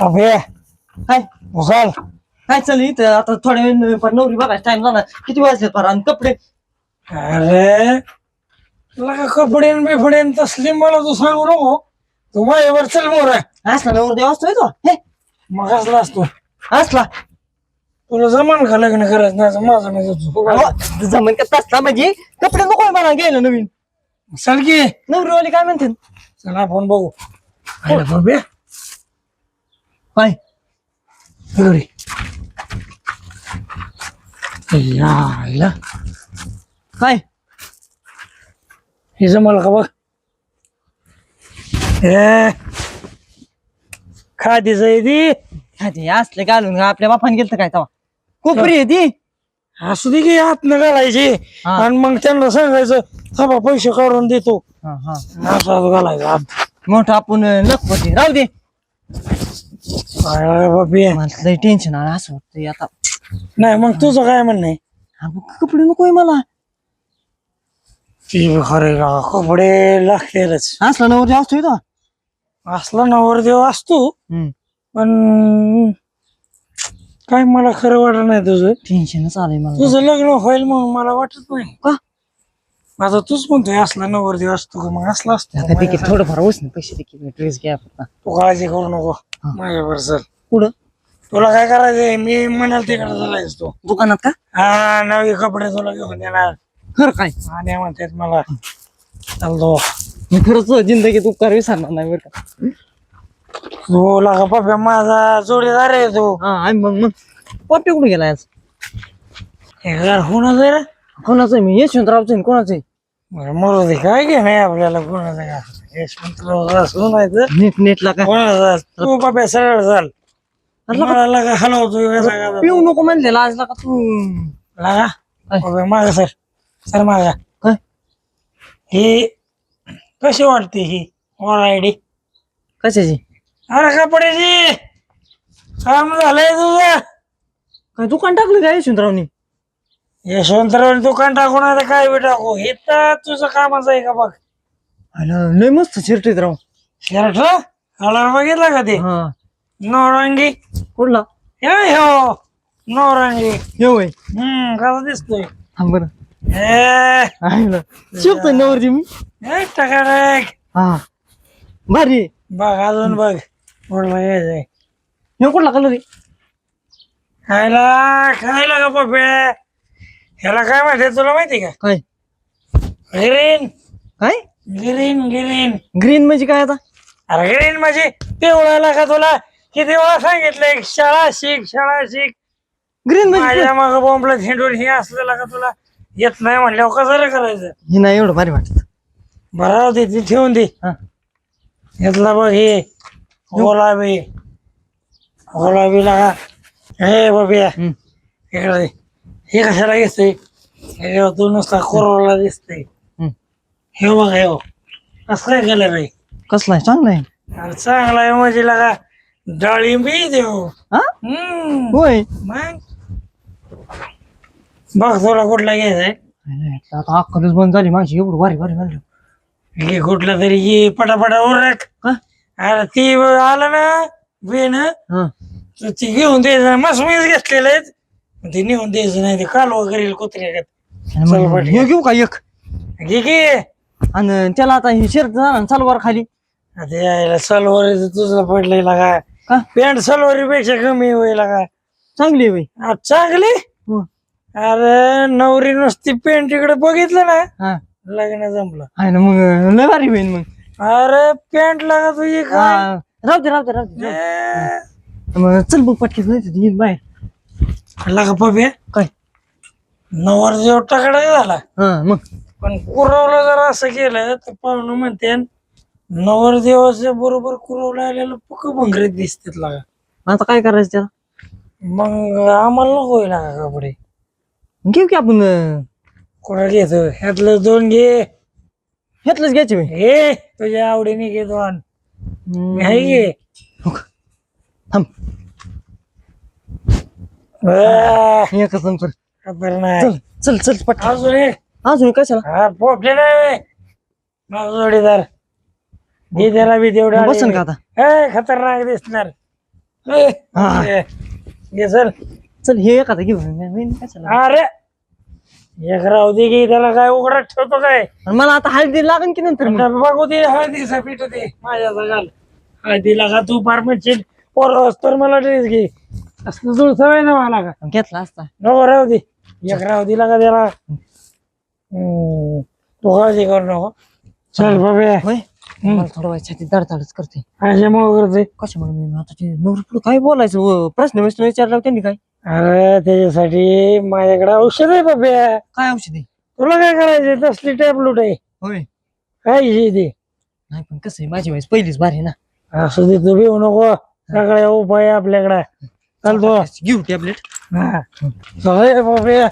अभे काय उचल. काय चालू इथं आता थोड्या वेळ पण नवरी बघायचा टाइम झाला किती वाजले पर आणि कपडे अरे तुला कपडे बिफडे तसली मला तू सांगू नको. तू माझ्यावर चल मोर असला नवर देव असतोय तो हे मग असला असतो. असला तुला जमान का लग्न करायचं नाही माझं नाही जमन का तसला म्हणजे कपडे नको मला गेलं नवीन चल की नवरीवाली काय म्हणते चल आपण बघू. अरे बाबे काय घरी यायला काय हे जमल का बघ. ए खादीच आहे ती. ते असले घालून आपल्या बापाने गेलं काय तेव्हा कोपरी आहे ती असू दे की हात न घालायची हा. आणि मग त्यांना सांगायचं थांबा पैसे काढून देतो हा हा असं घालायचं हात. मोठं आपण लखपती राहू दे अरे बाबे मला लय टेन्शन आलं असं वाटतंय आता नाही मग तुझं काय म्हणणं आहे. अगं, कपडे नकोय मला ती खरे का कपडे लागतेलच. असला नवर असतोय तो असला नवरदेव असतो हम्म पण काय मला खरं वाटत नाही तुझं. टेन्शनच आलंय मला तुझं लग्न होईल म्हणून मला वाटत नाही. का माझा तूच म्हणतोय असला नवरदेव असतो का मग असला असतो. आता तिकीट थोडंफार ना पैसे तिकीट ड्रेस घ्या फक्त तू काळजी करू नको माझ्यावर चल. कुठं तुला काय करायचंय मी म्हणाल तिकडे चालायच तू. दुकानात का हा नवी कपडे तुला घेऊन देणार खरं काय आणि म्हणतात मला चालतो. मी खरंच जिंदगीत उपकार विसरणार नाही बरं का तू लागा पप्या माझा जोडीदार आहे तू. हा आणि मग पप्पी कुठे गेला आज हे घर होणार आहे रे. कोणाचं आहे मी यशवंतरावचं आहे कोणाचं आहे बरं मरू दे काय घे नाही आपल्याला कोणाचं काय यशवंतराव सुनायचं नीट नेटला का कोणाचा तू पप्या सरळ चाल. मला लागा हलवतो पिऊ नको म्हणलेला आज का तू लागा पप्या माग सर मागा काय ही कशी वाटते ही ऑलरेडी. कशाची अरे कपड्याची काम झालंय तुझं. काय दुकान टाकलं काय यशवंतरावनी यशवंतराव दुकान टाकून आता काय बी टाकू हे तर तुझं कामाचं आहे का बघ. लय मस्त शर्ट आहेत राव शर्ट कलर बघितला का ते हा नवरंगी कुठला हो नवरंगी हे होय कसा दिसतोय. थांब बरं ए शिवतोय नवरजी मी टकाटक हा भारी बघ अजून बघ कुठला घ्यायचंय हे कुठला कलर आहे खायला का पप्या ह्याला काय माहितीये तुला माहिती का. काय ग्रीन काय ग्रीन ग्रीन ग्रीन म्हणजे काय आता अरे ग्रीन म्हणजे पिवळाला का तुला किती वेळा सांगितलंय शाळा शिक ग्रीन म्हणजे माझ्या माग बोंबला झेंडून हे असलेला का तुला येत नाही म्हणल्यावर कसं रे करायचं. हे नाही एवढं भारी वाटत बरं दे ती ठेवून दे. हा घेतला बघ हे गुलाबी लागा हे बाबिया इकडे हे कशाला घेतोय हे तू नुसता कोरोला दिसतोय. हे बघ हे कसं काय कलर आहे कसला आहे चांगला आहे अरे चांगला आहे म्हणजे लागा डाळिंबी देऊ. हा होय मग बघ तुला कुठला घ्यायचाय. आता अक्कलच बंद झाली माझी एवढं भारी भारी म्हणलं हे कुठला तरी ये पटापटा उरक. अरे ती आलं ना बेन हा ती घेऊन द्यायचं मस्त मीच घेतलेलं आहे ते नेऊन द्यायचं नाही ते कालवा करेल कुत्र्यात. चल पाठी हे घेऊ का एक घे की आणि त्याला आता हे शर्ट जाणार सलवार खाली ते यायला सलवारी तुझं पडलेला काय का पॅन्ट सलवारी पेक्षा कमी होईल का चांगली आहे बाई चांगली. हो. अरे नवरी नुसती पॅन्ट इकडे बघितलं ना हा लग्न जमलं. आहे ना मग लय भारी होईल मग अरे पॅन्ट लागा तुझी काय हा, राहू दे मग चल बघ पटकीच नाही बाहेर लागा पप्या काय नवरदेव टाकडा झाला हा मग पण कुरवलं जर असं केलं तर पाहुणं म्हणते नवरदेवाच्या बरोबर कुरवलं आलेलं पक्क भंगरीत दिसतात लागा. आता काय करायचं त्याला मग आम्हाला नको होईल का कपडे घेऊ की आपण कुठं घेतो ह्यातलं 2 घे घेतलंच घ्यायचे बाई हे तुझ्या आवडीने घे 2 मी आहे घे थांब एकच नंतर खबर नाही चल पटकन अजून एक अजून कशाला हा पोपले नाही माझा जोडीदार घे त्याला बी तेवढा बसन का आता खतरनाक दिसणार हा. ये चल. चल हे एखादा घेऊन मी कशाला अरे एक राहू दे की त्याला काय उघडत ठेवतो काय आणि मला आता हळदी लागन की नंतर मग? आता बघू दे हळदीचा पीठ दे माझ्या घाल हळदीला का तू फार म्हणशील पोरस तर मला ड्रेस घे असलं जुळ सवय ना मला का घेतला असता नको राहू दे एक राहू दिला का त्याला तू काळजी करू नको चल बाबा होय मला थोडं व्हायचं ती दडदडच करते कशामुळे करते कशामुळे मी आता ते नवरी पुढे काय बोलायचं प्रश्न विचारला त्यांनी काय अरे त्याच्यासाठी माझ्याकडे औषध आहे बाबा काय औषध आहे तुला काय करायचंय तसली टॅबलेट आहे होय काय ते नाही पण कसं आहे माझी वाईस पहिलीच बार आहे ना असू दे तू भिवू नको सगळे उपाय आपल्याकडे चालतो घेऊ टॅबलेट सगळे बाबा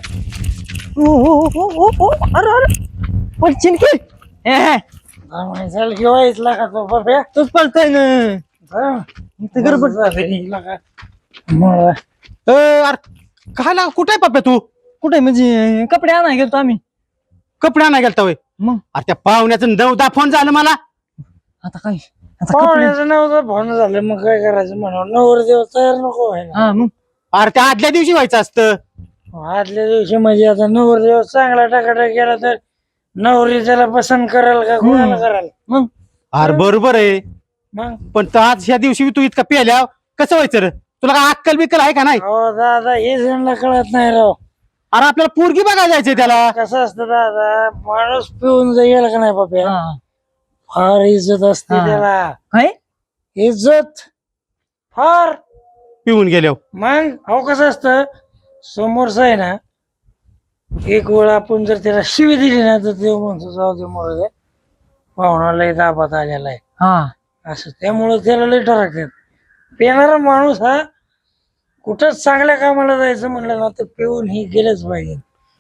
अरे अरे पण चिनकी चल किंवा इथला का तो बाबा तूच पळतोय ना इथं गडबड काय लागा कुठे आहे पप्प्या तू कुठे म्हणजे कपडे आणाय गेलतो आम्ही कपडे आणाय गेलता होय मग अरे त्या पाहुण्याचं 9दा फोन झालं मला आता काय आता कपडे पाहुण्याचं नव्हतं भावनं झालं मग काय करायचं म्हणून नवर दिवस तयार नको व्हायला हा मग अरे त्या आदल्या दिवशी व्हायचं असतं आदल्या दिवशी म्हणजे आता नवर दिवस चांगला टाकाटाक केला तर नवरी त्याला पसंत कराल का कोणाला कराल मग अरे बरोबर आहे मग पण तर आज ह्या दिवशी तू इतका पेल्या कसं व्हायचं रे तुला काय अक्कल बिक्कल आहे का नाही हो दादा हे जणला कळत नाही राव अरे आपल्याला पोरगी बघायला जायचंय त्याला कसं असतं दादा माणूस पिऊन जाईल का नाही बाबा हा. फार इज्जत असते हा. त्याला काय इज्जत फार पिऊन गेल्यावर मग अहो कसं असतं समोरचं आहे ना एक वेळ आपण जर त्याला शिवी दिली ना तर ते म्हणतो जाऊ दे मोर पाहुणा लय दाबात आलेला आहे हा असं त्यामुळं त्याला लय ठरकतात पिणारा माणूस हा कुठंच चांगल्या कामाला जायचं म्हणलं ना तर पिऊन ही गेलंच पाहिजे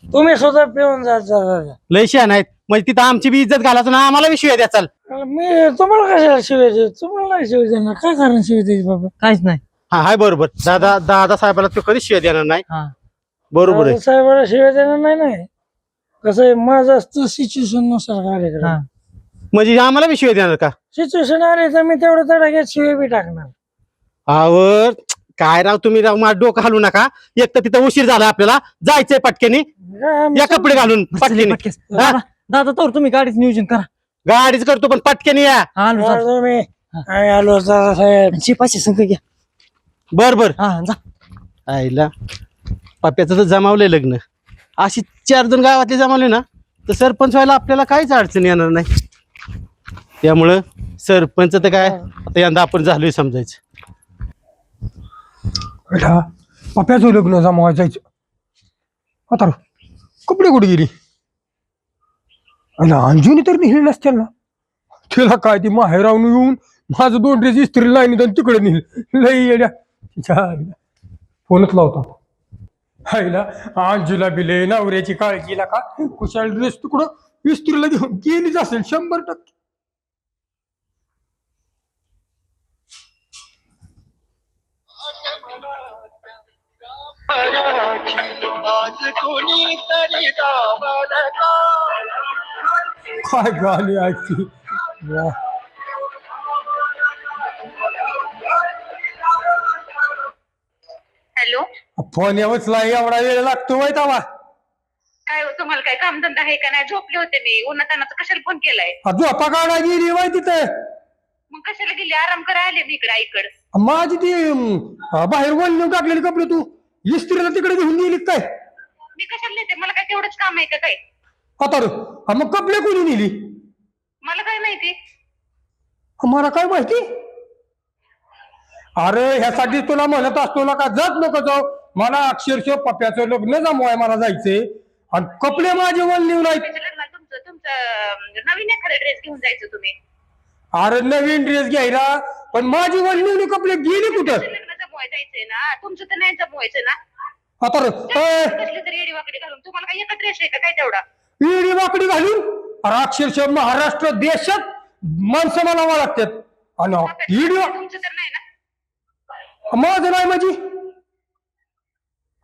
तुम्ही स्वतः पिऊन जात जा लय शहाण आहेत म्हणजे तिथं आमची बी इज्जत घालायचं ना आम्हाला बी शिवाय द्या चल मी तुम्हाला कशाला शिवाय देऊ तुम्हाला नाही शिवाय देणार काय कारण शिवाय द्यायची बाबा काहीच नाही हा हाय बरोबर दादा दादा साहेबाला तू कधीच शिवाय देणार नाही हा बरोबर आहे साहेबाला शिवाय देणार नाही कसं आहे माझं असतं सिच्युएशन नुसार कार्यक्रम हा म्हणजे आम्हाला बी शिवाय देणार का सिच्युएशन आले तर मी तेवढं तडाख्यात शिवाय बी टाकणार आवर काय राव तुम्ही राव माझं डोकं घालू नका एक तर तिथं उशीर झाला आपल्याला जायचंय पटकेनी या कपडे घालून पटकेनी पटकेस. दादा दादा तर तुम्ही गाडीच नियोजन करा गाडीच करतो पण पटकेनी या हा, आलो जा. आलो मी आम्ही आलो दादा साहेब शिपाशी संघ घ्या बर बर हा जा आईला पप्प्याचं तर जमावलंय लग्न अशी 4 जण गावातले जमावले ना तर सरपंच व्हायला आपल्याला काहीच अडचण येणार नाही त्यामुळं सरपंच तर काय आता यंदा आपण झालोय समजायचं पप्याचं लग्न जमावायचं जायचं आता कपडे कुठे गेली आणि अंजुनी तर नेली नसतील ना तिला काय ती माहेरावून येऊन माझं 2 ड्रेस इस्त्री लाईन तिकडे नेल लई येड्या फोनच लावता हायला अंजूला बिले नवऱ्याची काळजीला का कुशाल ड्रेस तिकडं इस्त्रीला घेऊन गेलीच असेल 100%. काय गाणी ऐकती वा. हॅलो फोन यावंचला एवढा वेळ लागतो माहित आवा काय हो, तुम्हाला काय कामधंदा आहे का नाही? झोपले होते मी उन्हातानाचा कशाला फोन केलाय? झोपा काढा गेली माहिती तिथे मग कशाला गेली? आराम करा आले मी इकडे आईकडे. माझी ती बाहेर वळून टाकलेली कपडे तू इस्त्रीला तिकडे घेऊन गेली काय मी कशाला नेते? मला काय तेवढंच काम आहे का काय? आता मग कपडे कोणी नेली मला काय माहिती? मला काय माहिती अरे ह्यासाठी तुला म्हणत असतो ना का जात नको जाऊ मला अक्षरशः पप्प्याचं लग्न जमवाय मला जायचंय आणि कपडे माझे वळले नाहीत. लग्नात तुमचं नवीन एखादा ड्रेस घेऊन जायचं तुम्ही. अरे नवीन ड्रेस घ्यायला पण माझी वळलेली कपडे गेली कुठं लग्न जमवाय जायचंय ना तुमचं तर नाही जमवायचं ना. आता कसली तरी एडी वाकडी घालून तुम्हाला काय एकच ड्रेस आहे का काय तेवढा? इडी वाकडी घालून अरे अक्षरशः महाराष्ट्र देशात माणसं मला लागतात आणि इडी तुमचं तर नाही ना. माझं नाही माझी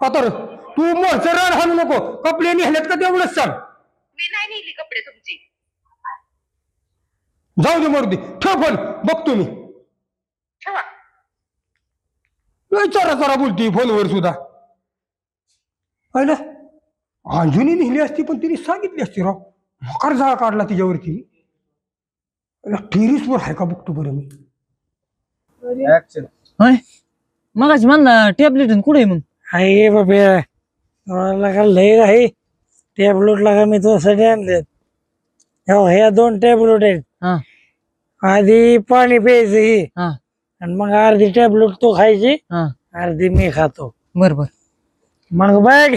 आता तू मोरचं रान हाणू नको कपडे नेहल्यात का तेवढंच सांग मी नाही नेली कपडे तुमची. जाऊ दे मरू दे ठेव पण बघतो मी ठेवा. लय चरा चरा बोलती फोनवर सुद्धा. पाहिलं अंजुनी लिहिली असती पण तिने सांगितली असती राव. मकार जाळा काढला तिच्यावरती. टेरिसवर आहे का बघतो बरं मी. होय मगाशी म्हणला टॅबलेट कुठे मग? आहे बाबा का लय आहे टॅबलेट लागा मी तुझ्यासाठी आणले. ह्या 2 टॅबलेट आहेत. हा आधी पाणी प्यायचं ही हा आणि मग अर्धी टॅबलेट तो खायची हा अर्धी मी खातो. बर मग बघ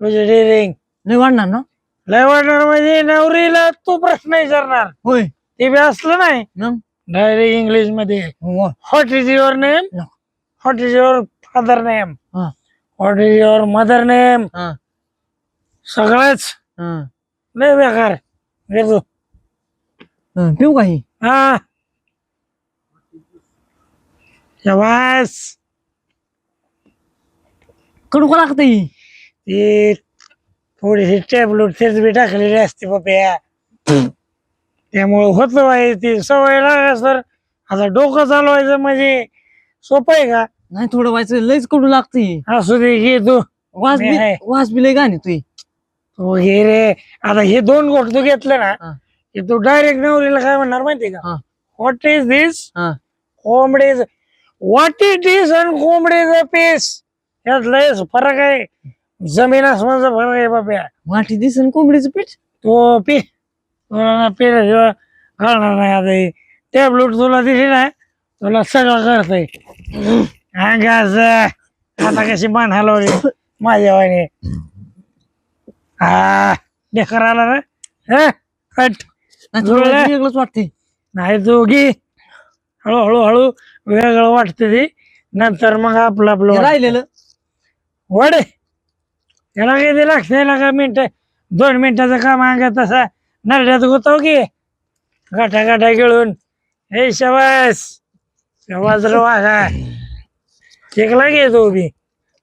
तुझे डेअरिंग लय वाढणार ना? लय वाटणार म्हणजे नवरीला तू प्रश्न विचारणार होय ते बी असलं नाही मग डायरेक्ट इंग्लिश मध्ये. वा. What is your name? No. What is your father name? हा what is your mother name? हा सगळंच हा लय बेकार घेतो. पिऊ काही हा शाबास. कडू का लागत ती थोडीशी टॅबलेट तेच बी टाकलेली असते बाप्या त्यामुळे होत बाई ती सवय लागा सर. आता डोकं चालवायचं म्हणजे सोपं आहे का? नाही थोडं व्हायचं लयच कडू लागते. असू दे घे तू. वास मी बी आहे. वास बी लय गाणी तुई. तू घे रे. आता हे 2 गोट तू घेतले ना हा. की तू डायरेक्ट नवरीला काय म्हणणार माहितीये का? हा. What is this? हा कोंबडीज. व्हॉट इज दिस अँड कोंबडीज पीस. यात लय फरक आहे. जमीन आसमानचा फरक आहे बाप्या. वाटी दिसन कोंबडीचं पीठ. तो पी तुला पिल्याशिवाय कळणार नाही. आता टॅबलेट तुला दिली ना तुला सगळं करतय. आता कशी मान हलवली माझ्या वाणी. हा बेकार आला ना. हट नाही थोडं जुळलं? वेगळंच वाटते. नाही दोघी हळूहळू हळू वेगळं वाटते ती. नंतर मग आपलं आपलं वाटतं. राहिलेलं वडे याला किती लागते का मिनिट 2 मिनिटाचं काम अंगा तसा नरड्यात गुताव की गाठा गाठा गिळून. हे शबास शबास रे वाघा शिकला घे तो बी.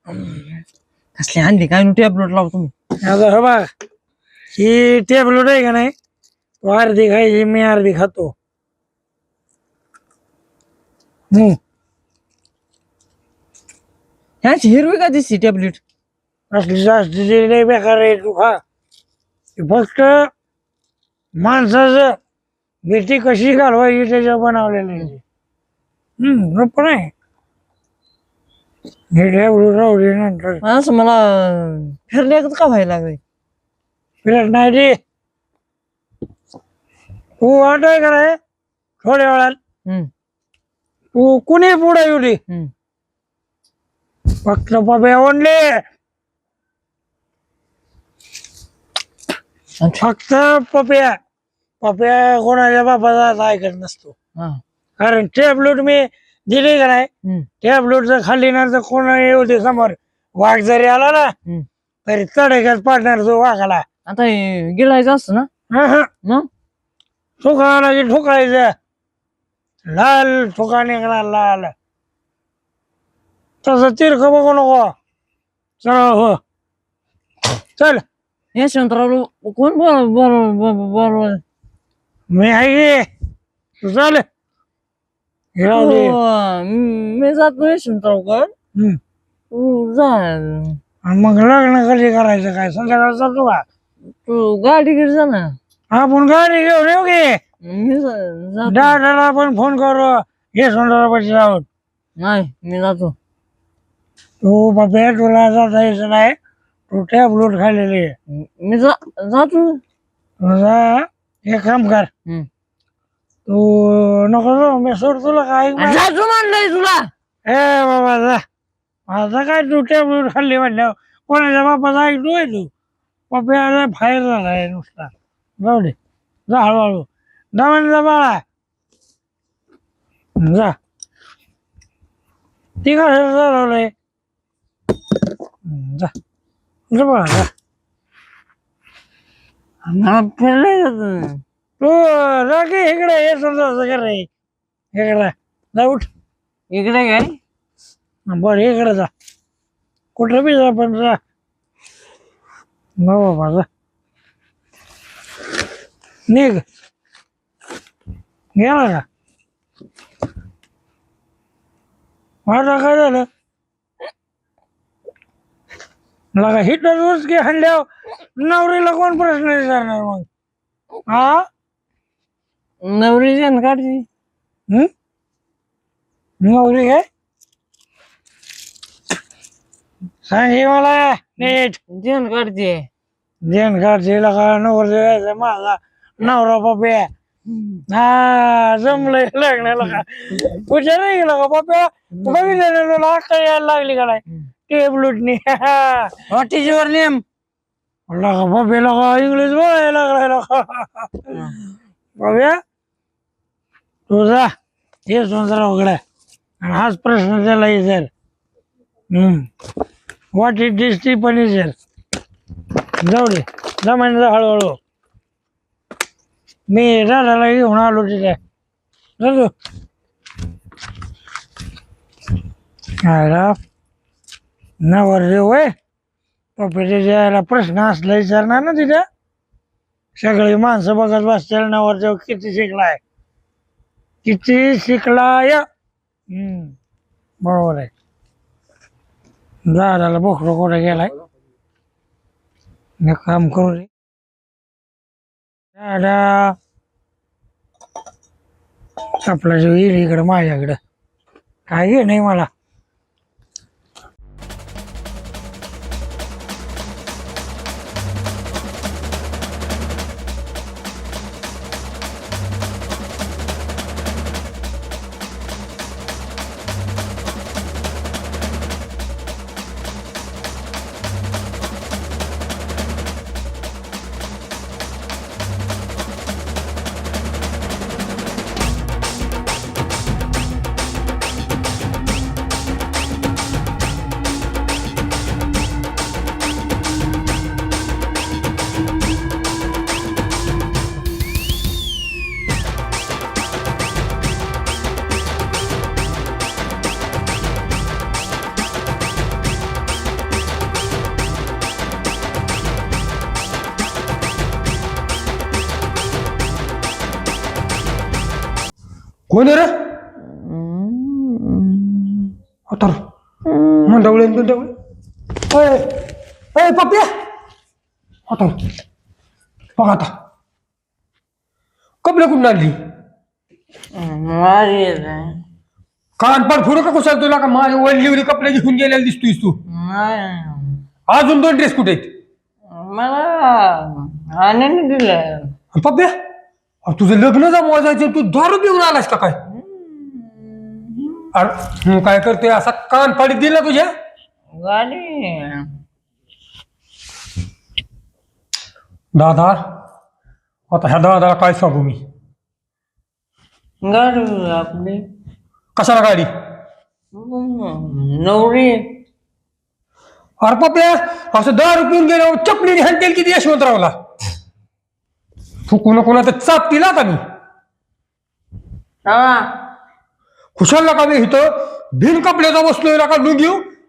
कसली आणली काय नु टॅबलेट लावतो तुम्ही. आता हे बघ ही टॅबलेट आहे का नाही तू अर्धी खायची मी अर्धी खातो. ह्याची हिरवी का दिसती टॅबलेट? असली जास्त लय बेकार आहे तू खा. हे फक्त माणसाचं भीती कशी घालवायची त्याच्या बनवलेलं आहे. पण आहे हे टॅबलेट राहू दे नंतर असं मला फिरल्यागत का व्हायला लागले? फिरत नाही रे. तू वाट आहे का नाही थोड्या वेळात हम्म तू कुणी पुढे येऊ दे हम्म फक्त पप्या ओनले. फक्त पप्या पप्या कोणाच्या बापाचा ऐकत नसतो. हा कारण टॅबलेट मी दिली का नाही हम्म टॅबलेट जर खाल्ली ना तर कोणा येऊ दे समोर वाघ जरी आला ना हम्म तरी तडक्यात पाडणार तो वाघाला. आता हे गिळायचं असतं ना मग? ठोकायला की ठोकायचं लाल ठोका निघणार लाल. तसं तिरक बघू नको. चल हो चल यशवंतराव कोण बोल मी आहे की तू चल. हे राहू दे. मी जातो यशवंतराव कर. हम्म. तू जा. आणि मग लग्न कधी करायचं काय संध्याकाळी जातो का? तू गाडी घेऊन जा ना. आपण गाडी घेऊन येऊ की मी जातो. दादाला आपण फोन करू हे सोंदरापाशी जाऊन. नाही मी जातो. तू बाबा तुला जाता यायचं नाही तू टॅबलेट खाल्लेली आहे. मी जातो. तुझा एक काम कर हम्म. तू नको जाऊ मी सोड तुला काय. जातो म्हणलंय तुला. ए बाबा जा माझा काय तू टॅबलेट खाल्ली म्हणल्यावर कोणाच्या बापाचा ऐकतोय तू. पप्प्याला बाहेर झालाय नुसता. जाऊ दे जा हळूहळू दमन जा बाळा जा. ती का चालवलंय जा जा बाळा जा. मला फिरलंय जातो. तू जा की इकडे हे समजा कर रे इकडे जा उठ. इकडे काय? बरं इकडे जा कुठं बी जा पण जा. बाबा जा निघ गेला का आता काय झालं लगा हिटरवरच की हल्ल्यावर नवरीला कोण प्रश्न विचारणार मग हा नवरी जेन काढची हम्म? नवरी काय सांगे मला नीट जेन काढते जेन काढशील का नवर द्यायचा माझा नवरा पप्या हा जमलंय लग्नाला का हुशार नाही गेला का पप्या बघितलं ना तुला काय यायला लागली का नाही टेप लुटणी व्हॉट इज युअर नेम लगा पप्याला का इंग्लिश बोलायला लागलाय लगा पप्या तुझा हे सुंदर उघडा आणि हाच प्रश्न त्याला विचार व्हॉट इज दिस टी पण विचार जाऊ दे जमायचं हळूहळू मी दादाला घेऊन आलो तिथे जातो नवरदेव होय पप्याच्या द्यायला प्रश्न असला विचारणार ना तिथे सगळी माणसं बघत बसतील नवरदेव किती शिकलाय किती शिकलाय बरोबर आहे दादाला बोकडं कुठे गेलाय मी काम करू दे दादा आपला जो येईल इकडं माझ्याकडं काय घे नाही मला कोण आहे रे तर मंडवळे मंडवळे अय पप्या आता बघ आता कपडे कुठून आणली कानपाड फुडू का कुशाल तुला का माझ्या वडलीवरी कपडे घेऊन गेलेला दिसतोयस तू अजून 2 ड्रेस कुठे आहेत मला आनंद दिलं पप्या तुझं लग्न जमवायला जायचं तू दारू पिऊन आलास का काय अरे काय करतोय असा कान पाडीत दिला तुझ्या गाडी दादा आता ह्या दादाला काय सांगू मी गाडी आपली कशाला गाडी नवरी अरे पप्या असं दारू पिऊन गेल्यावर चपलीने हँटेल किती यशवंतरावला तू कोणा तर चाप दिला का मी खुशाल का मी इथं बिन कपड्याचा बसलोय का लुंगी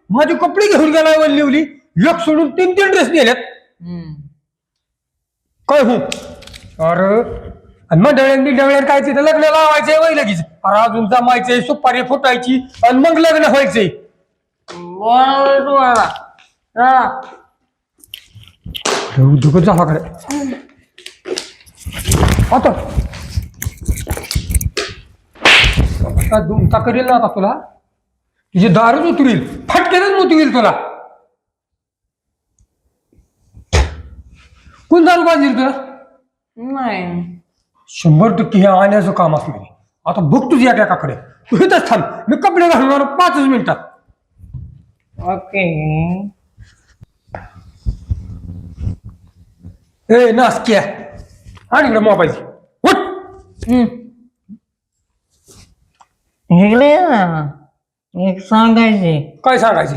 माझी कपडे घेऊन गेलाय वल्लीवली एक सोडून 3 ड्रेस नेल्यात काय हो अरे मंडळ्यान काय तिथं लग्न लावायचंय वय लगेच अरे अजून जमायचंय सुपारी फुटायची आणि मग लग्न व्हायचंय उद्योग झाला कडे आता दुमता करेल ना आता तुला तुझी दारूच उतरील फटक्यातच उतरील तुला कोण दारू बांधली तुला नाही 100% हे आण्याचं काम असणार आहे. आता बघ तुझी एकाकडे तू इथंच थांब मी कपडे घालणार 5 मिनिटात ओके ए नासक्या आणि इकडे मोबाईल उठ इकडे ये ना. एक सांगायचे काय सांगायचे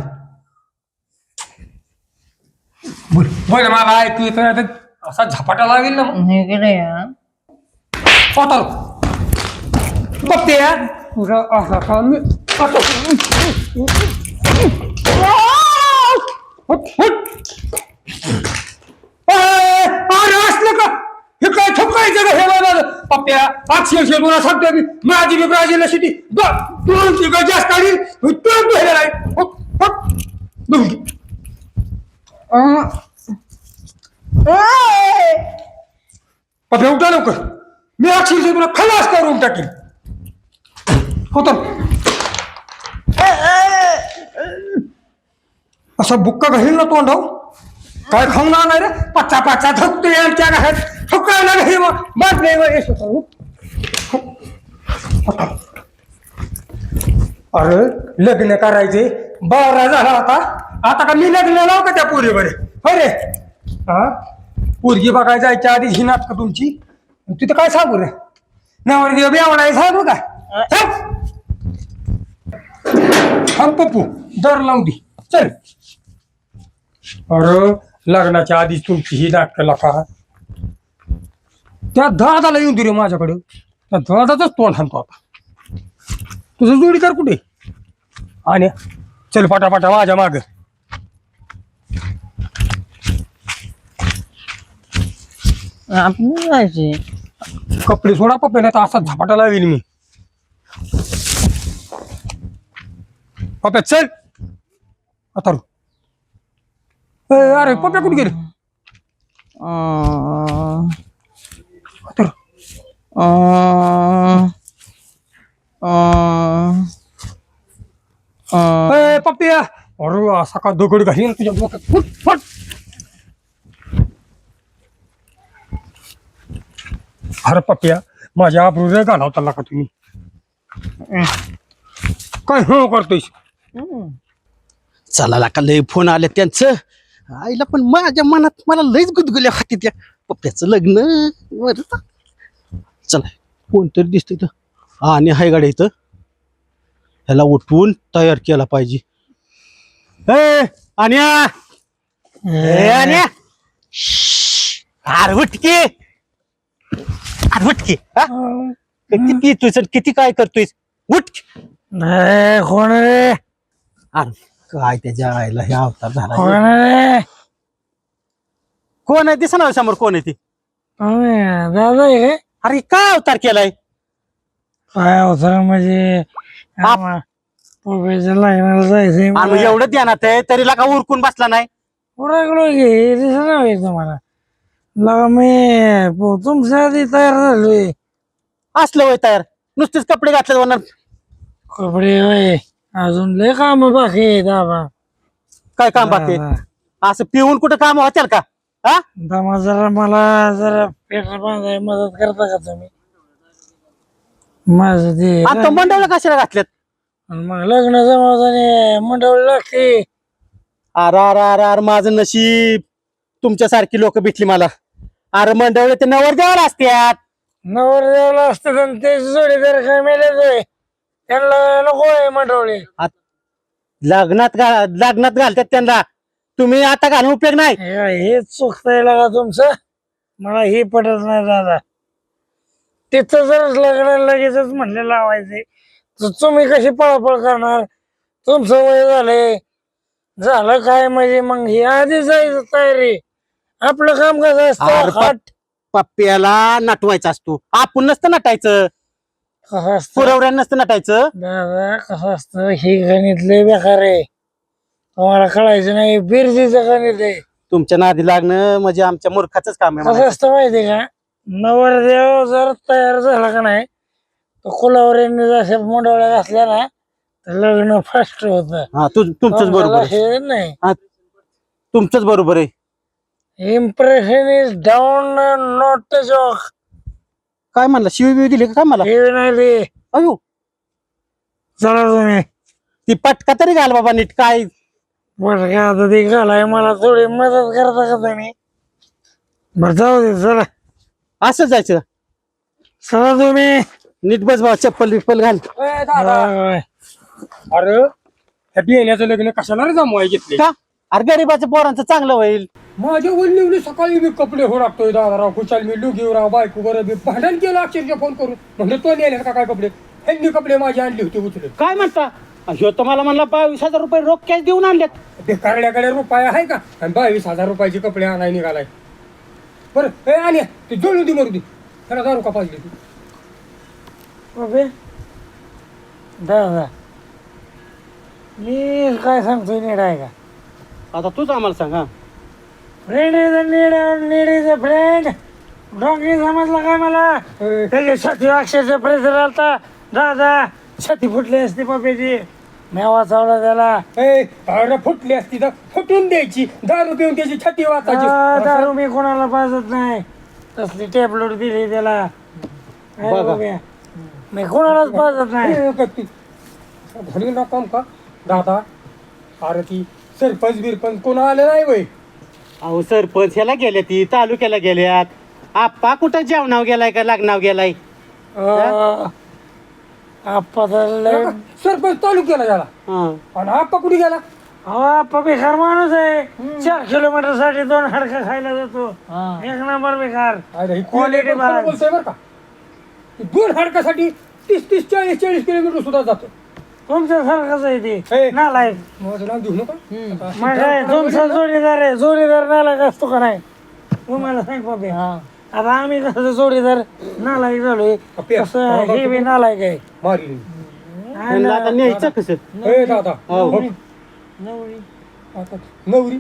बोल बोल मला ऐकू येत नाही तर असा झपाटा लागेल ना मग इकडे या. आता बघते या तुझा असा का मी आता अरे असलं का हे काय ठोकायचं का हे मला पप्प्या अक्षरशः तुला सांगतोय मी माझी बी ब्राझीलला शेती दोन तिघं जास्त काढील तुरंत धुयला आहे. हो, हो. धुवून घे. पप्प्या उठा लवकर मी अक्षरशः तुला खलास करून टाकेल. होत असा बुक्का घालील ना तोंडाव काय खाऊन आणणार रे पच्चा पच्चा थकतोय यांच्या घरात ठोकायला नाही मग बात नाही मग येस अरे लग्न करायचे 12 झाला आता का मी लग्न लाव का त्या पोरीवर अरे हा पोरगी बघायला जायच्या आधी ही नाटकं तुमची तिथं काय सांगू रे नवरदेव बेवडा सांगू का थांब पप्पू दर लावून दे चल. अरे लग्नाच्या आधीच तुमची ही नाटकं लका त्या दादाला येऊन दे रे माझ्याकडे त्या दादाच तोंड हाणतो आता. तुझं जोडीदार कुठे आणि चल पटापटा माझ्या माग आपण जायचे कपडे सोडा पप्प्याने तर असा झपाटा लावेल मी. पप्प्या चल आता अरे पप्प्या कुठे गेले आता पप्प्या अरे असा का दगड घालीन तुझ्या डोक्यात फुट फट. अरे पप्प्या माझ्या आबरू रे घालावता का तुम्ही काय हो करतोयस. चला लाका लय फोन आले त्यांचं आईला पण माझ्या मनात मला लयच गुदगुल्या खाती त्या पप्प्याचं लग्न बरं का? चला कोणतरी दिसतंय तर आणि हाय गाड्या इथं ह्याला उठवून तयार केला पाहिजे. अन्या अन्या अरे उठके अरे उठके किती येतोय किती काय करतोय उठ. कोण रे अरे काय त्याच्या आईला हे अवतार झाला. कोण रे कोण आहे दिसणार समोर कोण आहे ती दादा आहे काय अरे काय अवतार केलाय काय होतं म्हणजे पप्प्याच्या लग्नाला जायचंय आणि मग एवढं ध्यानात आहे तरी का उरकून बसला नाही. उरकलो घे दिसत नाही तुम्हाला लगा मी तुमच्या आधी तयार झालोय. असलं वय तयार नुसतेच कपडे घातले होणार कपडे होय अजून लय काम बाकी आहे दाबा. काय काम बाकी असं पिऊन कुठं काम होतील का हा दमा जरा मला जरा पेट बांधाय मदत करता का तुम्ही माझं ते आणि तो मंडवला कशाला घातल्यात. मग लग्न जमावताने मंडळ लागते. अरे अरे अरे अरे माझं नशीब तुमच्यासारखी लोक भेटली मला. अरे मंडवले ते नवरदेवाला असतात नवरदेवाला असतात आणि ते जोडीदार काय मेले त्यांना नको आहे मंडवले. लग्नात घालतात त्यांना तुम्ही आता घालून उपयोग नाही. हेच चुकताय का तुमचं मला हे पटत नाही दादा. तिथं जर लग्न लगेचच म्हणले लावायचे तर तुम्ही कशी पळापळ करणार. तुमचं वय झालं काय म्हणजे मग हे आधी जायचं तयारी. आपलं काम कसं अरे असतं हाट पप्प्याला नटवायचा असतो आपण नसतं नटायचं कसं असतं पुरवड्या नसतं नटायचं. दादा कसं असतं हे गणित लय बेकार आहे तुम्हाला कळायचं नाही. बिरजीचं गणित आहे. तुमच्या नादी लागणं म्हणजे आमच्या मूर्खाचंच काम आहे कसं म्हणायचं. असतं माहितीये का नवरदेव जर तयार झाला का नाही तर कुलावऱ्यांनी जशा मुंडवळ्या घातल्या ना तर लग्न फास्ट होत. हा तुमचंच बरोबर आहे. हे नाही तुमचंच बरोबर आहे. Impression is down not joke. काय म्हणला शिवी दिली का काय मला हे नाही अयो चला तुम्ही ती पटका तरी घाल बाबा नीट काय पटका आता ती घालाय मला थोडी मदत करता का तुम्ही. बरं जाऊ दे चला असं जायचं चला तुम्ही नीट बस बाबा चप्पल बिप्पल घाल. होय. अरे ह्या बियाण्याचं लग्न कशाला रे जमवाय घेतले. का अरे गरीबाच्या पोरांचं चांगलं होईल. माझ्या वडील सकाळी मी कपडे हो टाकतोय दादाराव खुशाल मी लुगीवराव बायको बरं मी भांडण केलं अक्षरशः फोन करून म्हणलं तो नेले का काय कपडे ह्यांनी कपडे माझे आणले होते उचलून. काय म्हणता ह्यो तर मला म्हणला 22,000 रुपये रोख कॅश देऊन आणल्यात. ते कारण्याकडे रुपये आहे का आणि 22,000 रुपयाचे कपडे आणाय निघालाय. बरं हे आणि ते जोडून दे मरू दे त्याला दारू का पाहिजे तू बाबे दादा मी काय सांगतोय नीड आहे का? आता तूच आम्हाला सांग हा. Friend is a need is a friend. डॉंगी समजला काय मला? त्याच्या छाती अक्षरशः प्रेशर आलता दादा. छाती फुटली असती पप्याची. मी वाचवला त्याला. अरे फुटली असती तर फुटून द्यायची, दारू पिऊन त्याची छाती वाचायची. दारू मी कोणाला पाजत नाही. तसली टॅबलेट दिली त्याला. काय बघा. बाबा, मी कोणालाच पाजत नाही. घरी ना काम का दादा? अरे ती सरपंच बिरपंच कोण आलं नाही वय? अहो सरपंच ह्याला गेल्या ती तालुक्याला गेल्यात. आप्पा कुठं जेवणावर गेलाय का लग्नावर गेलाय? आप्पा तर लय सरपंच तालुक्याला गेला हा. आणि आप्पा कुठे गेला? आप्पा बेकार माणूस आहे. 4 किलोमीटर साठी 2 हाडकं खायला जातो. एक नंबर बेकार. अरे Quality बघा. बोलतोय बरं का? 2 हाडकासाठी 30-30, 40-40 किलोमीटर सुद्धा जातो. तुमच्या सारखंच आहे हे. ते नालायक. माझं नाव घेऊ नका. मग काय तुमचा जोडीदार आहे. जोडीदार नालायक असतो का नाही? तुम्हाला सांग बाबे. आता आम्ही कसं जोडीदार नालायक झालोय तसं हे बी नालायक आहे. मारी त्यांना आता न्यायचं कसं? दादा हो. नवरी आता नवरी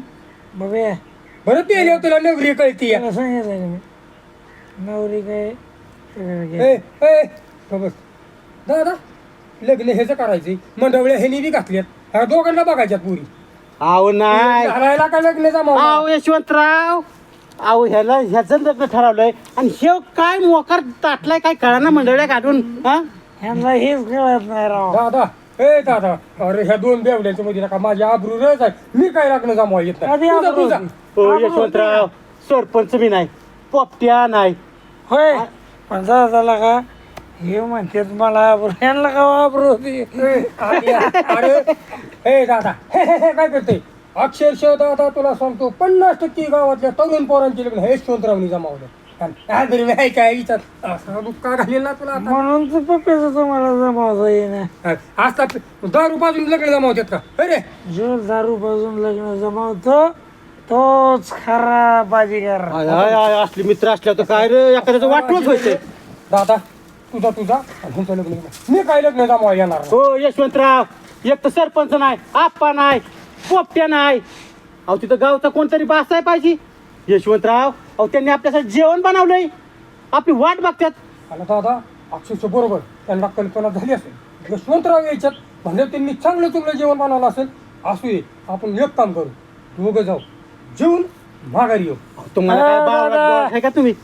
बाबे बरं ते तुला नवरी कळती त्याला सांगितलं का मी? नवरी काय बस दादा लग्न ह्याचं करायचंय. मंडवळ्या ह्यानी बी घातल्यात. ह्या दोघांना बघायच्यात पुरी. अहो नाही. घालायला काय लग्न जमा अहो यशवंतराव, अहो ह्याचं लग्न ठरवलंय आणि हे काय मोकार ताटलाय काय कळाना मंडळ्या काढून हा. ह्यांना हेच कळत नाही राव. दादा दादा अरे ह्या 2 बेवड्याच्या मध्ये नका माझी आबरू रच आहे. मी काय लग्न जमा येत कधी नाही. आबरू तुझा होती? हो यशवंतराव, सरपंच बी नाही, पोपट्या नाही. होय पण दादाला का हे म्हणतात मला ह्यांना का वापरू होती. अरे दादा काय करते अक्षरशः दादा तुला सांगतो 50% गावातल्या तरुण पोरांचे लग्न हे यशवंतरावनी जमावलं. काय विचार असा दुःखा घालील ना तुला आता. म्हणून तर पप्प्याचं तुम्हाला जमावता येईना. असतात दारू पाजून लग्न जमावतात का? अरे जो दारू पाजून लग्न जमावतो तोच खरा बाजीगर. आय, आय, आय, असले मित्र असल्या तर काय रे एखाद्याचं वाटवच व्हायचंय. दादा तुझा आणि ह्यांचं लग्न मी काय लग्न जमावा येणार नाही. हो यशवंतराव, एक तर सरपंच नाही, आप्पा नाही, पोपट्या नाही. अहो तिथं गावचा कोणतरी बासाय पाहिजे. यशवंतराव, अहो त्यांनी आपल्यासाठी जेवण बनवलंय, आपली वाट बघतात. आणि दादा अक्षरशः बरोबर त्यांना कल्पना झाली असेल यशवंतराव यायच्यात म्हणजे त्यांनी चांगलं चांगलं जेवण बनवलं असेल. असू ये आपण एक काम करू, दोघं जाऊ जेवून माघारी येऊ. तुम्हाला काय बावळट आहे का तुम्ही?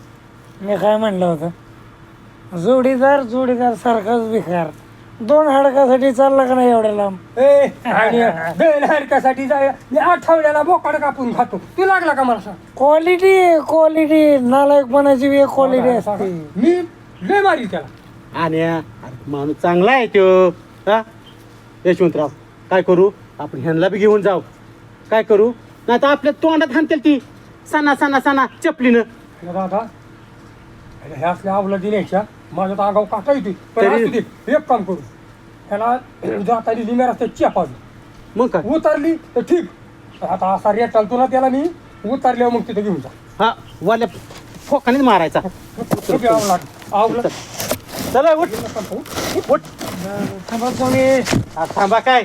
मी काय म्हणलं होतं जोडीदार सारखाच बेकार. 2 हाडकासाठी चालला का नाही एवढ्या लांब? हरकासाठी जाय मी आठवड्याला बोकाड कापून खातो. तू लागला का मला सांग? क्वालिटी नालायकपणाची बी एक क्वालिटी असते. मी लय मारी त्याला. आणि अरे माणूस चांगला आहे तो हा. यशवंतराव काय करू आपण ह्यांना बी घेऊन जाऊ. काय करू नाही तर आपल्या तोंडात हाणतील ती सणा चपलीनं. दादा ह्या असल्या आवला दिल्याच्या माझ्या तर आगाव काटा येते. पण तरी- असू दे, एक काम करू ह्याला जाता लिहिण्या रस्त्यात चिपाजू. मग काय उतरली तर ठीक. आता असा रेट चालतो ना त्याला मी उतरल्यावर मग तिथे घेऊन जा. हा वाल्या फोकानेच मारायचा. किती आवला चला उठ उठ. थांबा तुम्ही. हा, थांबा काय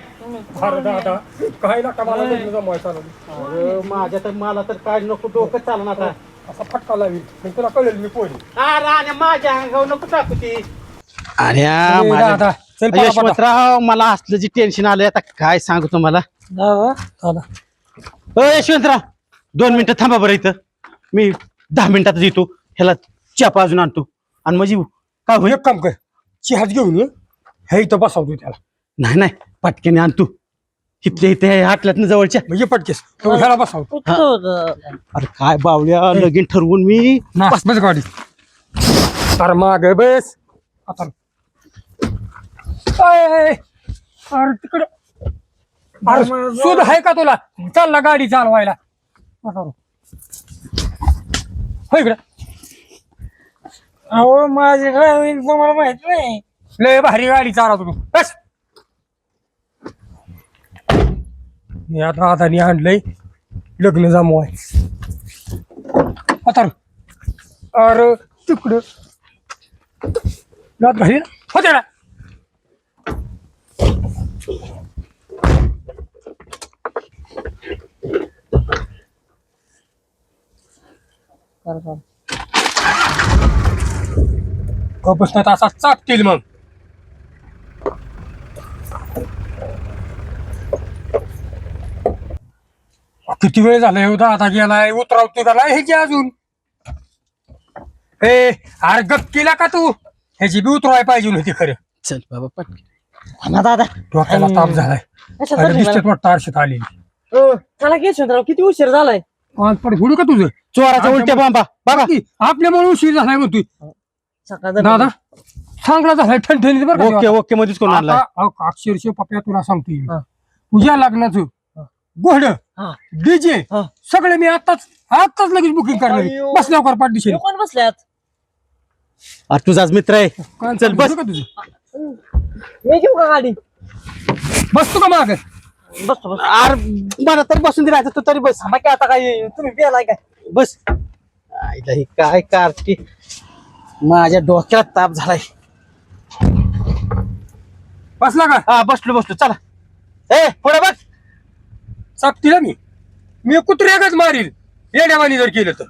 अरे दादा काय ना मला लग्न जमवायचं आलं. अरे माझ्या तर मला तर काय नको डोकं चालणार आता. असा फटका लावी मग तुला कळेल मी पोहे. अरे माझ्या अंगावर नको टाकू ती. अरे दादा चल पटापटा. यशवंतराव मला असलं जी टेन्शन आलंय आता काय सांगू तुम्हाला. यशवंतराव 2 मिनिटं थांबा बरं इथं. मी 10 मिनिटातच येतो. ह्याला चहा अजून आणतो आणि म्हणजे काय होईल. एक काम कर चहाच घेऊन ये हे इथं बसावतो त्याला. नाही नाही पटकेने आणतो इथल्या इथे हाटल्यात जवळच्या. म्हणजे पटकेस तो ह्याला बसावतो. अरे काय बावल्या लगीन ठरवून मी बस बस गाडी. अरे माग बस आता. अरे तिकडे अरे शोध आहे का तुला? चालला गाडी चालवायला. हो इकडे अहो माझी ड्रायव्हिंग तुम्हाला माहित नाही. लय भारी गाडी चालवतो तू. बस मी आता हाताने आणलंय लग्न जमवाय. आता अरे तिकडं घाली ना होते ना. कपसण्यात असा चापतील मग. किती वेळ झाला होता आता गेलाय उतरावतो त्याला ह्याची अजून. ए अरे गप्कीला का तू ह्याची बी उतरवाय पाहिजे होती खरं. चल बाबा पटकन. ना दादा डोक्याला ताप झालाय. कशात अरे झाली दिसतेत वाटतं आरशात आलेली. चला यशवंतराव किती उशीर झालाय. आज पण हुडू का तुझं चोराच्या उलट्या बांबा बघा. आपल्यामुळे उशीर झालाय म्हणतोय. सकाळ दादा चांगला झालाय ठणठणीत बरं का ओके तेव्हा. ओके मध्येच कोण आणलाय. आता अक्षरशः पप्या तुला सांगतोय हा. तुझ्या लग्नाचं हा. घोड हा. डीजे हा. सगळे मी आताच लगेच बुकिंग करणार अय्यो. बस लवकर पाठदिशी. हे कोण बसल्यात. अरे तुझाच मित्र आहे. चल बस. का तुझं मी घेऊ का गाडी. बसतो का माग. बसतो बस. अरे मला तर बसून दिलायचं तू तरी बस. मग काय आता काय तुम्ही पेलाय काय. बस. आईला ही काय कारची माझ्या डोक्याला ताप झालाय. बसला का हा बसलो बसलो चला. ए पुढे बघ. सापतीला मी कुत्र्याकच मारील येड्यावानी जर केलं तर.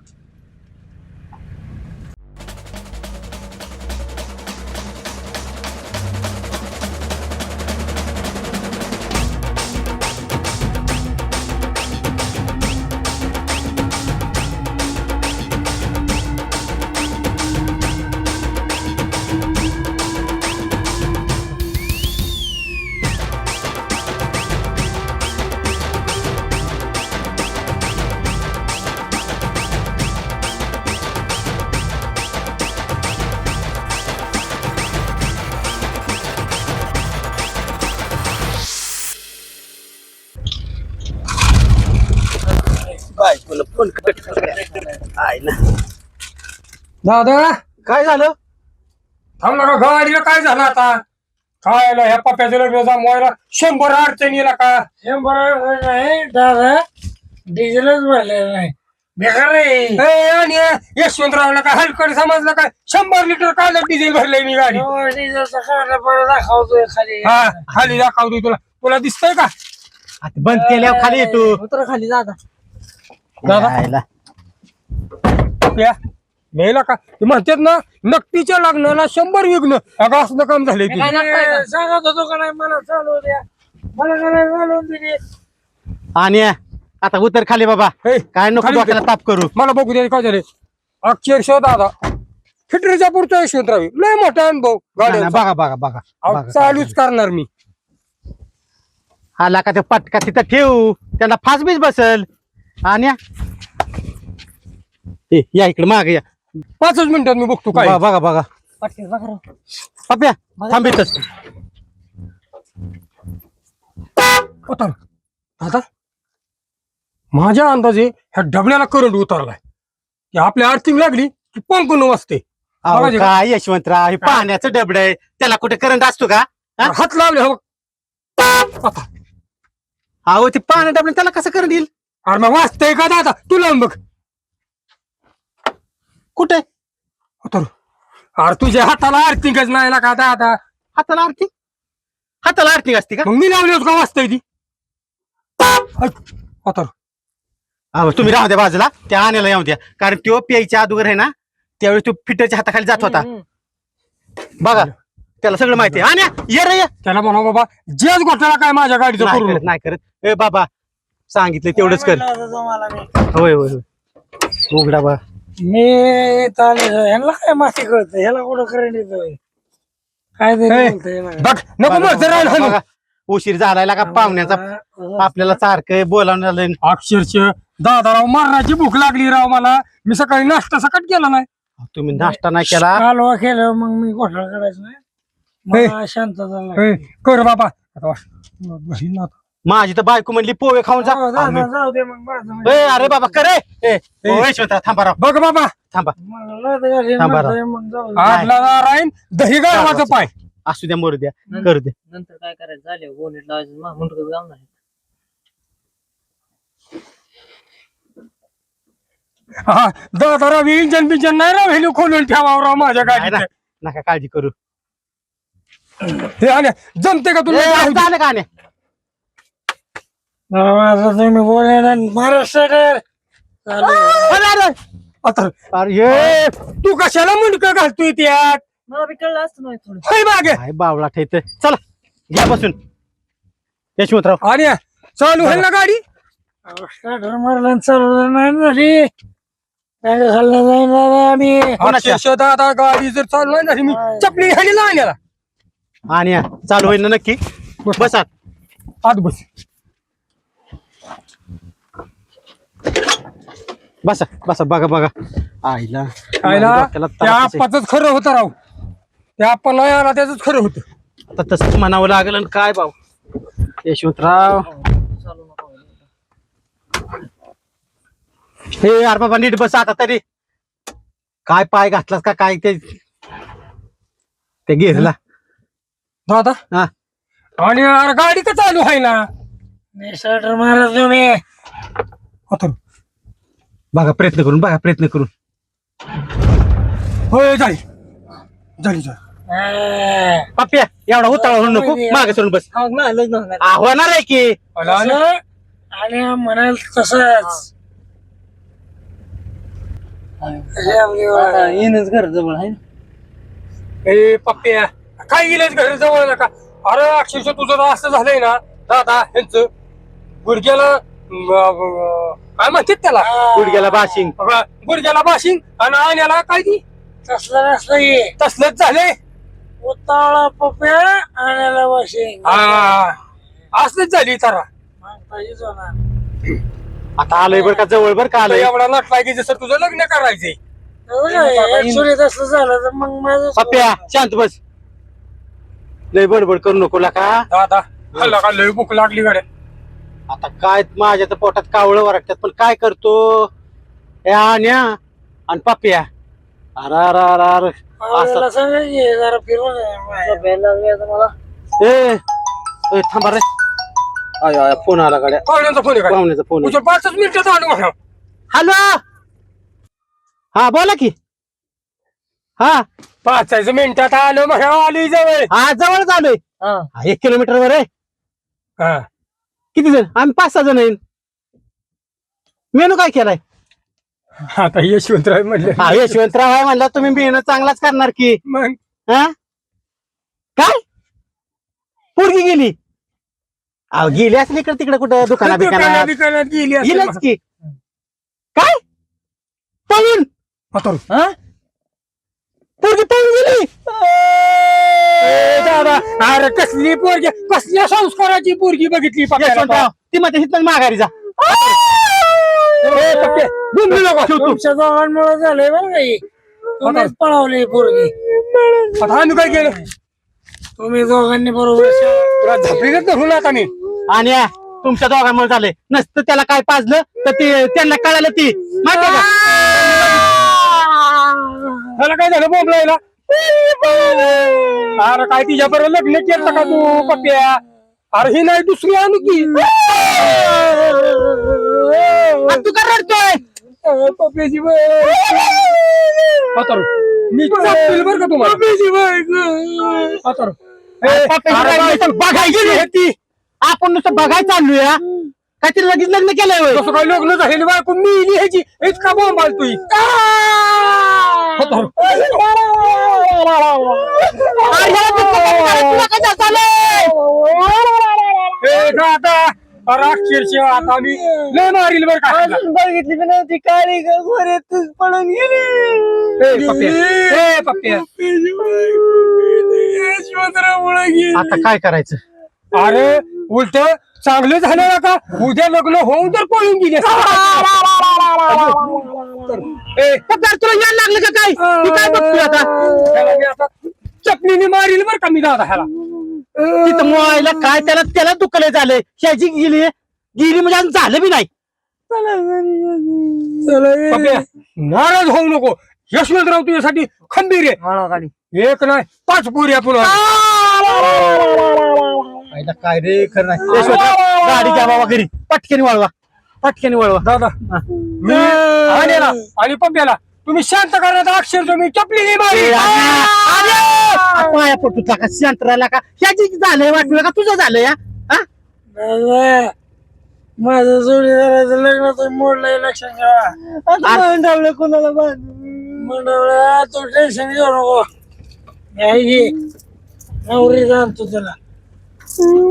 बायकोला फोन आईला दादा काय झालं. थांबला का गाडीला काय झालं आता. काय आलं ह्या पप्प्याच्या लग्न जमवायला 100 अडचणी येला का. 100 नाही दादा डिझेलच भरलेलं नाही बेकार आहे. ए, आणि यशवंतरावला काय हलकड समजलं काय 100 लिटर काल डिझेल भरलंय मी गाडी. डिझेलचा काढला परत दाखवतोय खाली. हा खाली दाखवतोय तुला तुला दिसतंय का. आता बंद केल्यावर खाली येतो. उतरा खाली दादा. दादा आईला. या मेला का ते म्हणतात ना नक्कीच्या लग्नाला 100 विघ्न अगं असलं काम झालंय तुझं. सांगत होतो का नाही मला चालू द्या मला का नाही चालवून दिली. आणि आता उतर खाली बाबा. हे, काय नको खाली उतर. डोक्याला ताप करू. मला बघू दे काय झाले. अक्षरशः दादा फिटरीच्या पुढचा यशवंतराव लय मोठा अनुभव नाही, नाही, गाड्या बघा बघा बघा बघा. चालूच करणार मी. आला का ते पटका तिथं ठेवू त्यांना फास बीज बसल. आणि ए, या इकडे माग या. 5 मिनिटात मी बघतो काय. बघा बघा बघा. पटकन बघा राव. पप्या थांबितच. उतर दादा माझ्या अंदाजे ह्या डबण्याला करंट उतरलाय की आपल्या आर्थिंग लागली की पंकून वाजते. बघा काय यशवंतराव हे पाण्याचं डबड आहे त्याला कुठे करंट असतो का. हा? हात लावले हो आता. अहो ते पाण्या डबड त्याला कसं करंट येईल. अरे मग वाजतंय का दादा तू लावून बघ. कुठे उतर. अरे तुझ्या हाताला आर्थिंगच नाही ना का दादा. हाताला आर्थिंग. हाताला आर्थिंग असते का. मग मी लावली का वाजतंय ती. उतर. अहो तुम्ही राहू द्या बाजूला त्या आण्याला येऊ द्या कारण तो प्यायच्या अगोदर आहे ना त्यावेळी तो फिटरच्या हाताखाली जात होता. बघा त्याला सगळं माहिती आहे. आण्या ये रे ये. त्याला म्हणा बाबा जेच घोटाळा काय माझ्या गाडीचं नाही करू करत नको. नाही करत. ए बाबा सांगितलं तेवढंच कर. म्हणलं होतं तुम्हाला मी. होय होय होय उघडा बा. मी चालेल ह्याला काय माहिती कळतं ह्याला कुठं करंट येतोय काय ए, तरी बोलतोय बघ नको मग जरा राहिलं बघा, उशीर झालाय का पाहुण्याचा आपल्याला सारखं बोलावून आलंय. अक्षरशः दादा राव मरणाची भूक लागली राव मला. मी सकाळी नाश्ता सकट केला नाही. तुम्ही नाश्ता नाही केला. कालवा केलं मग मी घोटाळा करायचं नाही मला शांतता लागली. ए, कर बाबा आता वास. घरी ना आता. माझी तर बायको म्हणली पोहे खाऊन जा. हो, दादा, जाऊ दे मग माझं ए, अरे बाबा करे. यशवंतराव थांबा राव बघ बाबा थांबा. मला लय घरी थांबा म्हणतोय, मग जाऊ दे. आडला राहीन दही गावाचं पाय. असू द्या मरू द्या करू द्या. नंतर काय करायचं झाले बोनेट लावायचं म्हणतो जाऊन नाही. हा दादा राव इंजन बिंजन नाही राव हे खोलून ठेवावं राव माझ्या नाही ना, गाडीत. नका काळजी करू. हे आण्या जमते का तुला जाऊ दे. झालं का नाही? माझं तुम्ही बोलायला महाराष्ट्र आता अरे ये तू कशाला मुंडकं घालतोय त्यात मला बी कळलं असतं नाही थोडं. होय मागे काय बावळा ठेत. चला घ्या बसून यशवंतराव. आण्या चालू आहे ना गाडी स्टार्टर मारला चालवलं नाही झाली काय खाल्लं जाईल आम्ही अक्षरशः दादा गाडी जर चालू नाही झाली मी चपली घाली ना आण्याला आणि या, चालू होईल ना नक्की. बसा आत बस बसा बसा बघा बघा आईला आयला डोक्याला त्या त्रास आहे. आप्पाच खरं होतं राव त्या आप्पा नाही आला त्याच खरं होतं आता तसंच म्हणावं लागेल आणि काय भाऊ यशवंतराव. हे अरे बाबा नीट बस आता तरी. काय पाय घातलास का काय ते घेरला. दादा हा आणि अरे गाडी का चालू आहे ना स्टार्टर मारा तुम्ही आता बघा प्रयत्न करून बघा प्रयत्न करून. होय झाली झाली झाली पप्प्या एवढा उतावळा होऊ नको मागे सोडून बस. हा, नाही, लग्न होणार. होणार आहे की. आला, आला. आणि म्हणाल तसंच आता येणंच घर जवळ आहे ना. ए पप्प्या काय गेलं घर जवळ नका अरे अक्षरशः तुझं तर असं झालंय ना दादा यांचं गुडघ्याला काय म्हणतात त्याला गुडघ्याला बाशिंग. गुडघ्याला बाशिंग आणि आण्याला काय ती तसलं नसलं की तसलंच झालंय उतावळा पप्या आणायला वाशिंग असलंच झाली तारा पाहिजेच होणार आता आलंय बरं का जवळ बरं का आलंय. एवढा नटला की जसं तुझं लग्न करायचंय ऍक्च्युली तसलं झालं तर मग माझं पप्प्या शांत बस. लय बडबड करू नको का. दादा हल्ला का लय भूक लागली गाड्या आता काय माझ्या तर पोटात कावळं वरटतात पण काय करतो हे आण्या आणि पप्प्या. अरे अरे अरे अरे आवडायला सांगा की जरा फिरून ये. झोपायला लागली आता मला. ए थांबा रे. आय आय फोन आला गाड्या. पाहुण्यांचा फोन आहे का पाहुण्याचा फोन. तुझं 5 मिनिटात आलो म्हणा हॅलो हा बोला की. हा 5 मिनिटात आलो म्हणा आली जवळ हा जवळच आलोय. हा. 1 किलोमीटर वर आहे. हा. किती जण आम्ही 5-6 जण येईल. मेनू काय केलाय. आता यशवंतराव म्हणले हा यशवंतराव आहे म्हणलं तुम्ही मेनू चांगलाच करणार की. मग हा काय पोरगी गेली. अहो गेली असली इकडे तिकडे कुठं दुकाना बिकाना दुकानात गेली असेल गेलच मग. की. काय पळून आता हा? पोरगी पळून गेली. ए दादा अरे कसली पोरगी कसल्या संस्काराची पोरगी बघितली पप्प्याला तो? यशवंतराव ती मध्ये हिथं माघारी जा. ए, पप्प्या, बोंबलू नको. तुमच्या दोघांमुळे झालंय बरं काही तुम्हीच पळवली पोरगी आता आम्ही काय केलं तुम्ही दोघांनी बरोबर तुला झपडीला धरून आता मी आणि तुमच्या दोघांमुळे झाले नसतं त्याला काय पाजलं तर ते त्यांना कळालं ती माहिती का. त्याला काय झालं बोंबलायला अरे काय तिच्या बरोबर लग्न केलं का तू पप्प्या अरे ही नाही दुसरी आणू की आणि तू का रडतोय. पप्प्याची मी चपटेल बरं का तुम्हाला बघायची ती आपण नुसतं बघायला चाललोय. काय तिला लगेच लग्न केलंय होय? कसं काय लग्न झालेली बायको मी लिहायची इतका बोंबाल तू अक्षरशः आता मी लय मारील बरं का अजून बघितली पण नव्हती काळी गोरेतच पळून गेली. आता काय करायचं. अरे उलट चांगलं झालं ना का उद्या लग्न होऊन तर पळून गेली तुला यायला लागलं का काय तू काय बघतोय आता. आता चपलीने मारील बरं का मी दादा ह्याला तिथं मोबाईलला काय त्याला दुखले झालंय. ह्याची गेली म्हणजे अजून झालं बी नाही. पप्प्या, नाराज होऊ नको यशवंतराव तुझ्यासाठी खंबीर आहे मला गाडी. 1 नाही 5 पोरी आपण काय रे खरं नाही. यशवंतराव, गाडी घ्या बाबा घरी पटकेने वळवा पटकेने वळवा. दादा मी आण्याला आणि पप्प्याला तुम्ही शांत करण्याचा अक्षर मी चपलीने मारी पाया पडतो तुला का शांत राहिला का ह्याची झालंय वाटलं का तुझं झालंय हा? दादा, माझं जोडीदाराचं लग्न तर मोडलंय, लक्षात ठेवा. आता मंडवलं कोणाला बांधू? मंडळा तू टेन्शन घेऊ नको. नाही घे, नवरी जाणतो तुला.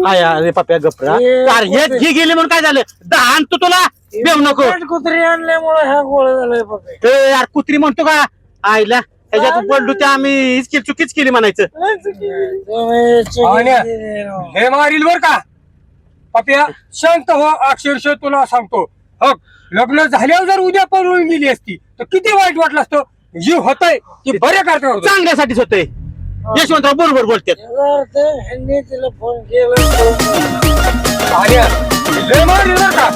हाय अरे पप्या गपरा अरे हे गेली म्हणून काय झालं दहा आणतो तुला देऊ नको कुत्री आणल्यामुळे हा गोळ झालाय बघ. ए, यार कुत्री म्हणतो का आईला ह्याच्यात पडलो ते आम्ही हीच केली चुकीच केली म्हणायचं हे मारील बर का पप्या शांत हो अक्षरशः तुला सांगतो हो लग्न झाल्यावर जर उद्या पळून गेली असती तर किती वाईट वाटलं असतं जीव होतय की बरे करता होतं. चांगल्यासाठीच होतंय यशवंतराव बरोबर बोलतात ह्यांनी तिला फोन केला. लय मारील बर का